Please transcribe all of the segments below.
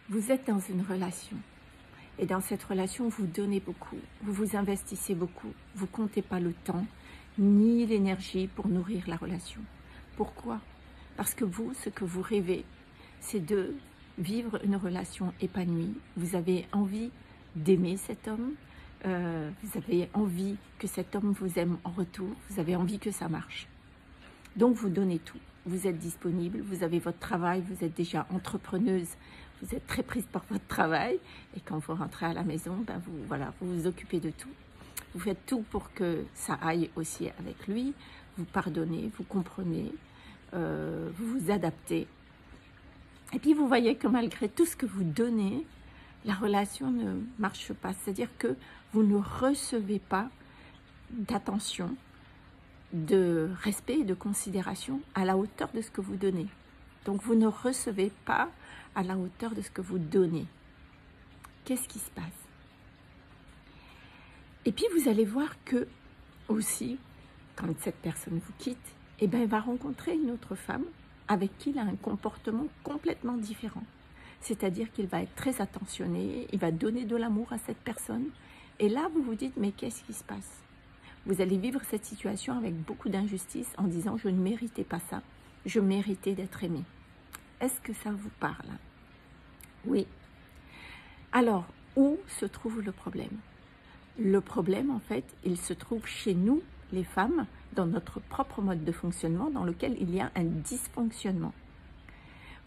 Vous êtes dans une relation. Et dans cette relation, vous donnez beaucoup, vous vous investissez beaucoup, vous ne comptez pas le temps, ni l'énergie pour nourrir la relation. Pourquoi? Parce que vous, ce que vous rêvez, c'est de vivre une relation épanouie. Vous avez envie d'aimer cet homme, vous avez envie que cet homme vous aime en retour, vous avez envie que ça marche. Donc vous donnez tout, vous êtes disponible, vous avez votre travail, vous êtes déjà entrepreneuse, vous êtes très prise par votre travail et quand vous rentrez à la maison, ben vous vous occupez de tout. Vous faites tout pour que ça aille aussi avec lui, vous pardonnez, vous comprenez, vous vous adaptez. Et puis vous voyez que malgré tout ce que vous donnez, la relation ne marche pas. C'est-à-dire que vous ne recevez pas d'attention, de respect et de considération à la hauteur de ce que vous donnez. Donc vous ne recevez pas à la hauteur de ce que vous donnez. Qu'est-ce qui se passe? Et puis vous allez voir que aussi, quand cette personne vous quitte, eh ben, elle va rencontrer une autre femme avec qui il a un comportement complètement différent. C'est-à-dire qu'il va être très attentionné, il va donner de l'amour à cette personne. Et là, vous vous dites, mais qu'est-ce qui se passe? Vous allez vivre cette situation avec beaucoup d'injustice en disant, je ne méritais pas ça, je méritais d'être aimé. Est-ce que ça vous parle? Oui. Alors, où se trouve le problème? Le problème, en fait, il se trouve chez nous, les femmes, dans notre propre mode de fonctionnement, dans lequel il y a un dysfonctionnement.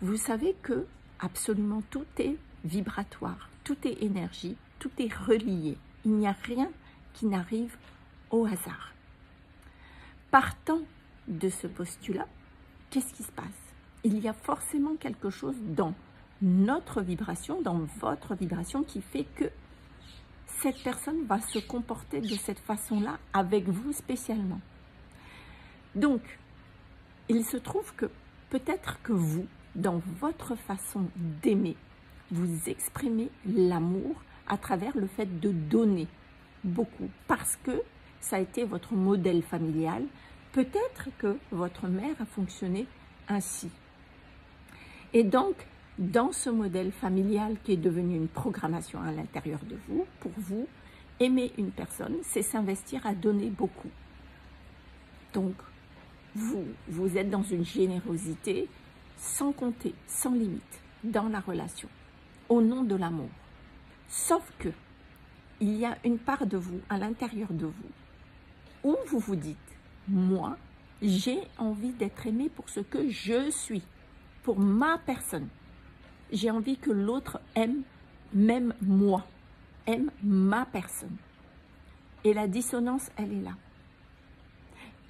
Vous savez que absolument tout est vibratoire, tout est énergie, tout est relié. Il n'y a rien qui n'arrive au hasard. Partant de ce postulat, qu'est-ce qui se passe? Il y a forcément quelque chose dans notre vibration, dans votre vibration, qui fait que cette personne va se comporter de cette façon-là avec vous spécialement. Donc, il se trouve que peut-être que vous, dans votre façon d'aimer, vous exprimez l'amour à travers le fait de donner beaucoup, parce que ça a été votre modèle familial. Peut-être que votre mère a fonctionné ainsi. Et donc, dans ce modèle familial qui est devenu une programmation à l'intérieur de vous, pour vous, aimer une personne, c'est s'investir à donner beaucoup. Donc, vous êtes dans une générosité sans compter, sans limite, dans la relation, au nom de l'amour. Sauf que, il y a une part de vous, à l'intérieur de vous, où vous vous dites, moi, j'ai envie d'être aimé pour ce que je suis, pour ma personne. J'ai envie que l'autre aime, même moi, aime ma personne. Et la dissonance, elle est là.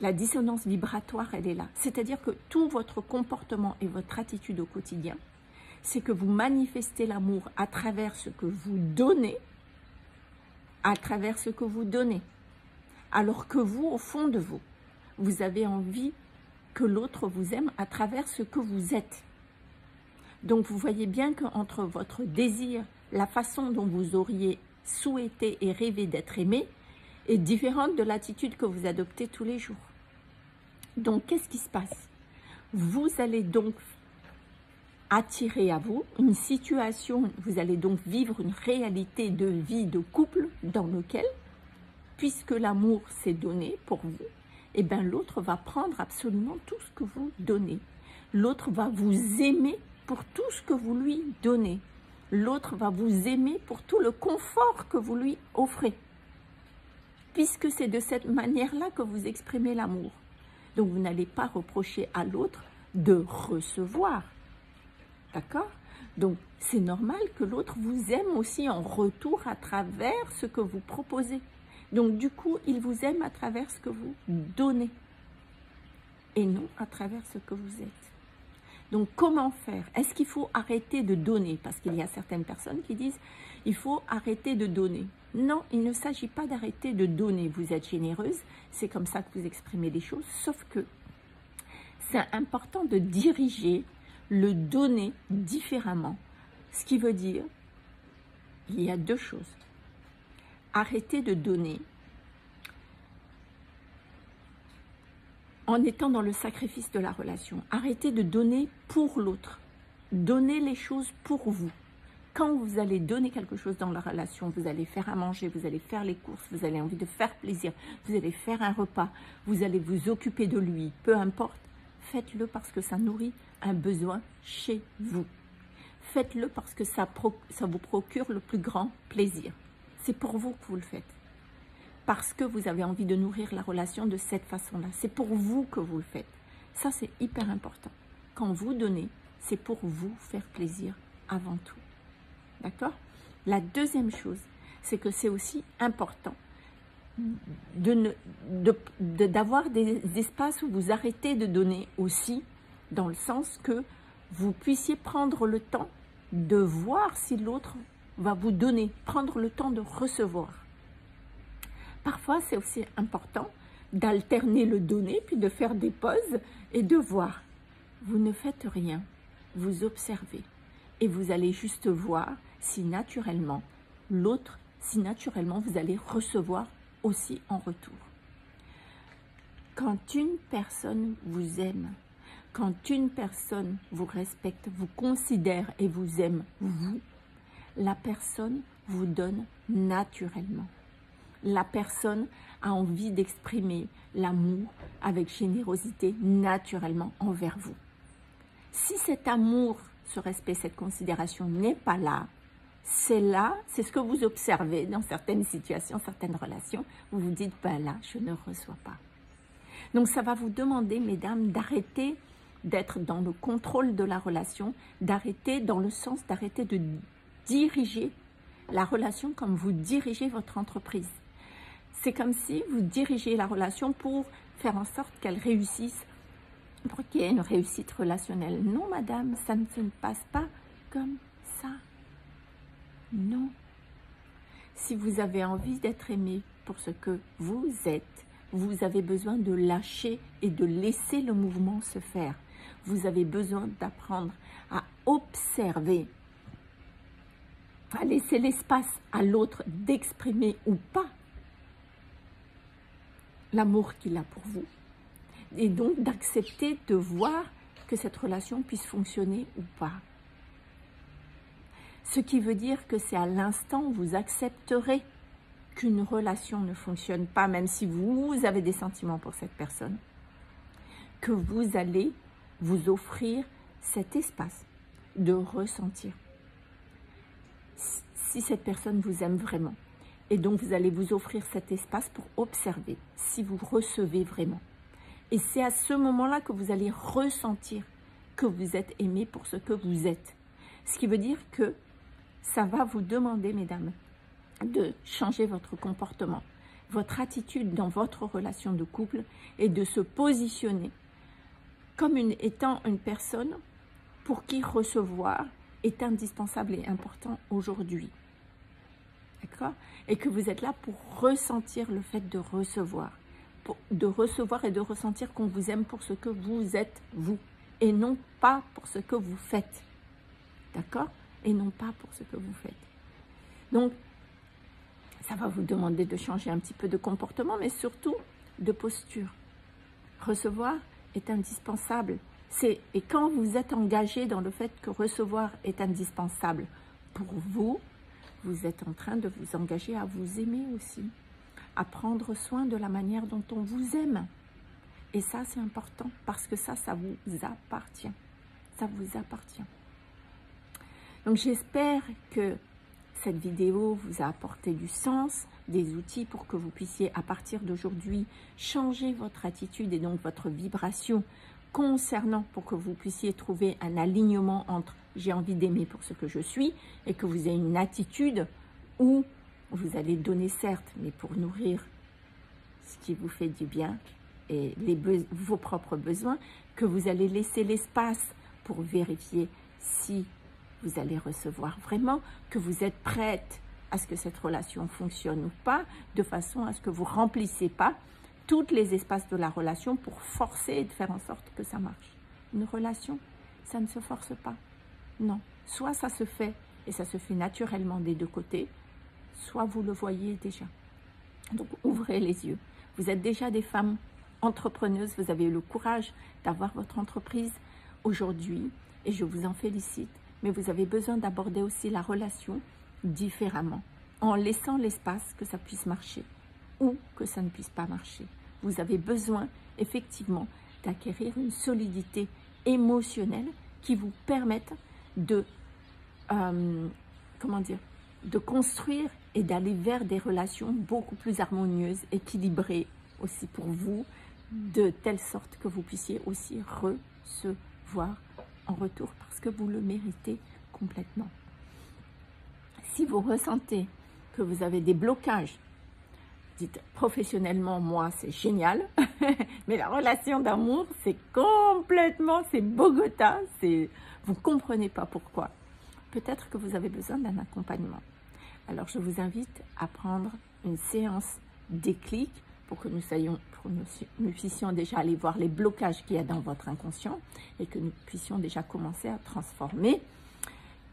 La dissonance vibratoire, elle est là. C'est-à-dire que tout votre comportement et votre attitude au quotidien, c'est que vous manifestez l'amour à travers ce que vous donnez, alors que vous, au fond de vous, vous avez envie que l'autre vous aime à travers ce que vous êtes. Donc vous voyez bien qu'entre votre désir, la façon dont vous auriez souhaité et rêvé d'être aimé, est différente de l'attitude que vous adoptez tous les jours. Donc qu'est-ce qui se passe? Vous allez donc attirer à vous une situation, vous allez donc vivre une réalité de vie de couple dans lequel, puisque l'amour s'est donné pour vous, eh bien l'autre va prendre absolument tout ce que vous donnez. L'autre va vous aimer pour tout ce que vous lui donnez. L'autre va vous aimer pour tout le confort que vous lui offrez. Puisque c'est de cette manière-là que vous exprimez l'amour. Donc vous n'allez pas reprocher à l'autre de recevoir. D'accord? Donc c'est normal que l'autre vous aime aussi en retour à travers ce que vous proposez. Donc du coup, il vous aime à travers ce que vous donnez. Et non à travers ce que vous êtes. Donc, comment faire? Est-ce qu'il faut arrêter de donner? Parce qu'il y a certaines personnes qui disent « il faut arrêter de donner ». Non, il ne s'agit pas d'arrêter de donner. Vous êtes généreuse, c'est comme ça que vous exprimez les choses. Sauf que c'est important de diriger le donner différemment. Ce qui veut dire, il y a deux choses. Arrêter de donner en étant dans le sacrifice de la relation. Arrêtez de donner pour l'autre. Donnez les choses pour vous. Quand vous allez donner quelque chose dans la relation, vous allez faire à manger, vous allez faire les courses, vous avez envie de faire plaisir, vous allez faire un repas, vous allez vous occuper de lui, peu importe, faites-le parce que ça nourrit un besoin chez vous. Faites-le parce que ça vous procure le plus grand plaisir. C'est pour vous que vous le faites. Parce que vous avez envie de nourrir la relation de cette façon-là. C'est pour vous que vous le faites. Ça, c'est hyper important. Quand vous donnez, c'est pour vous faire plaisir avant tout. D'accord? La deuxième chose, c'est que c'est aussi important d'avoir des espaces où vous arrêtez de donner aussi, dans le sens que vous puissiez prendre le temps de voir si l'autre va vous donner, prendre le temps de recevoir. Parfois, c'est aussi important d'alterner le donner, puis de faire des pauses et de voir. Vous ne faites rien, vous observez et vous allez juste voir si naturellement l'autre, si naturellement vous allez recevoir aussi en retour. Quand une personne vous aime, quand une personne vous respecte, vous considère et vous aime, vous, la personne vous donne naturellement. La personne a envie d'exprimer l'amour avec générosité naturellement envers vous. Si cet amour, ce respect, cette considération n'est pas là, c'est ce que vous observez dans certaines situations, certaines relations, vous vous dites, ben là, je ne reçois pas. Donc ça va vous demander, mesdames, d'arrêter d'être dans le contrôle de la relation, d'arrêter dans le sens d'arrêter de diriger la relation comme vous dirigez votre entreprise. C'est comme si vous dirigez la relation pour faire en sorte qu'elle réussisse, pour qu'il y ait une réussite relationnelle. Non, madame, ça ne se passe pas comme ça. Non. Si vous avez envie d'être aimé pour ce que vous êtes, vous avez besoin de lâcher et de laisser le mouvement se faire. Vous avez besoin d'apprendre à observer, à laisser l'espace à l'autre d'exprimer ou pas l'amour qu'il a pour vous. Et donc d'accepter de voir que cette relation puisse fonctionner ou pas. Ce qui veut dire que c'est à l'instant où vous accepterez qu'une relation ne fonctionne pas, même si vous avez des sentiments pour cette personne, que vous allez vous offrir cet espace de ressentir si cette personne vous aime vraiment. Et donc vous allez vous offrir cet espace pour observer si vous recevez vraiment. Et c'est à ce moment-là que vous allez ressentir que vous êtes aimé pour ce que vous êtes. Ce qui veut dire que ça va vous demander, mesdames, de changer votre comportement, votre attitude dans votre relation de couple et de se positionner comme étant une personne pour qui recevoir est indispensable et important aujourd'hui. D'accord? Et que vous êtes là pour ressentir le fait de recevoir. Et de ressentir qu'on vous aime pour ce que vous êtes, vous. Et non pas pour ce que vous faites. D'accord? Et non pas pour ce que vous faites. Donc, ça va vous demander de changer un petit peu de comportement, mais surtout de posture. Recevoir est indispensable. Et quand vous êtes engagé dans le fait que recevoir est indispensable pour vous, vous êtes en train de vous engager à vous aimer aussi, à prendre soin de la manière dont on vous aime. Et ça, c'est important parce que ça vous appartient. Ça vous appartient. Donc, j'espère que cette vidéo vous a apporté du sens, des outils pour que vous puissiez, à partir d'aujourd'hui, changer votre attitude et donc votre vibration concernant, pour que vous puissiez trouver un alignement entre « j'ai envie d'aimer pour ce que je suis » et que vous ayez une attitude où vous allez donner certes, mais pour nourrir ce qui vous fait du bien et vos propres besoins, que vous allez laisser l'espace pour vérifier si vous allez recevoir vraiment, que vous êtes prête à ce que cette relation fonctionne ou pas, de façon à ce que vous ne remplissez pas tous les espaces de la relation pour forcer et de faire en sorte que ça marche. Une relation, ça ne se force pas. Non. Soit ça se fait, et ça se fait naturellement des deux côtés, soit vous le voyez déjà. Donc, ouvrez les yeux. Vous êtes déjà des femmes entrepreneuses, vous avez eu le courage d'avoir votre entreprise aujourd'hui, et je vous en félicite. mais vous avez besoin d'aborder aussi la relation différemment, en laissant l'espace que ça puisse marcher ou que ça ne puisse pas marcher. Vous avez besoin effectivement d'acquérir une solidité émotionnelle qui vous permette de, comment dire, de construire et d'aller vers des relations beaucoup plus harmonieuses, équilibrées aussi pour vous, de telle sorte que vous puissiez aussi recevoir en retour parce que vous le méritez complètement. Si vous ressentez que vous avez des blocages, dites professionnellement, moi c'est génial, mais la relation d'amour c'est complètement, c'est Bogota, vous ne comprenez pas pourquoi. Peut-être que vous avez besoin d'un accompagnement. Alors je vous invite à prendre une séance déclic pour que nous puissions déjà aller voir les blocages qu'il y a dans votre inconscient et que nous puissions déjà commencer à transformer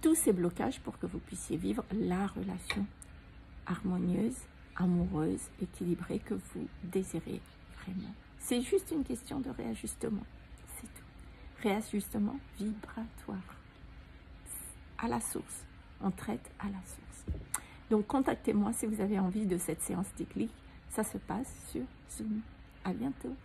tous ces blocages pour que vous puissiez vivre la relation harmonieuse, amoureuse, équilibrée que vous désirez vraiment. C'est juste une question de réajustement, c'est tout. Réajustement vibratoire, à la source, on traite à la source. Donc contactez-moi si vous avez envie de cette séance déclic, ça se passe sur Zoom. À bientôt.